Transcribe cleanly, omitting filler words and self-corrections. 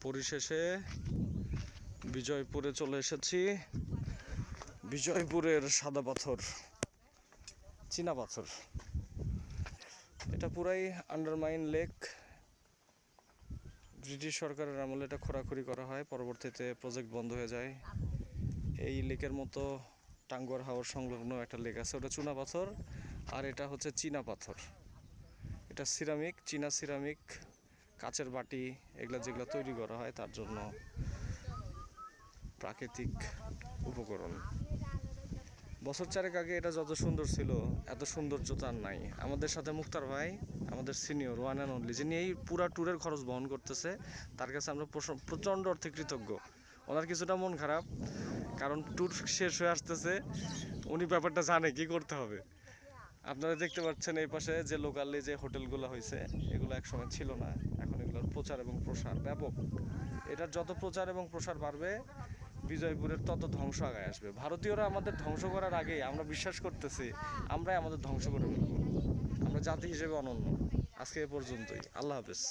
পরিশেষে বিজয়পুরে চলে এসেছি। বিজয়পুরের সাদা পাথর, চীনা পাথর, এটা পুরাই আন্ডারমাইন লেক। ব্রিটিশ সরকারের আমলে এটা খোঁড়াখুড়ি করা হয়, পরবর্তীতে প্রজেক্ট বন্ধ হয়ে যায়। এই লেকের মতো টাঙ্গুয়ার হাওর সংলগ্ন একটা লেক আছে, ওটা চুনা পাথর, আর এটা হচ্ছে চীনা পাথর। এটা সিরামিক, চীনা সিরামিক, কাচের বাটি এগুলা যেগুলো তৈরি করা হয় তার জন্য প্রাকৃতিক উপকরণ। বছর চারেক আগে এটা যত সুন্দর ছিল এত সৌন্দর্য তার নাই। আমাদের সাথে মুক্তার ভাই, আমাদের সিনিয়র ওয়ান অ্যান্ড অনলি, যিনি এই পুরা ট্যুরের খরচ বহন করতেছে, তার কাছে আমরা প্রচণ্ড অর্থে কৃতজ্ঞ। ওনার কিছুটা মন খারাপ, কারণ ট্যুর শেষ হয়ে আসতেছে, উনি ব্যাপারটা জানে কি করতে হবে। আপনারা দেখতে পাচ্ছেন এই পাশে যে লোকালি যে হোটেলগুলো হয়েছে, এগুলো একসময় ছিল না, এখন এগুলোর প্রচার এবং প্রসার ব্যাপক। এটার যত প্রচার এবং প্রসার বাড়বে, বিজয়পুরের তত ধ্বংস আগায় আসবে। ভারতীয়রা আমাদের ধ্বংস করার আগেই আমরা বিশ্বাস করতেছি আমরাই আমাদের ধ্বংস করে ফেলবো। আমরা জাতি হিসেবে অনন্য। আজকে এ পর্যন্তই। আল্লাহ হাফেজ।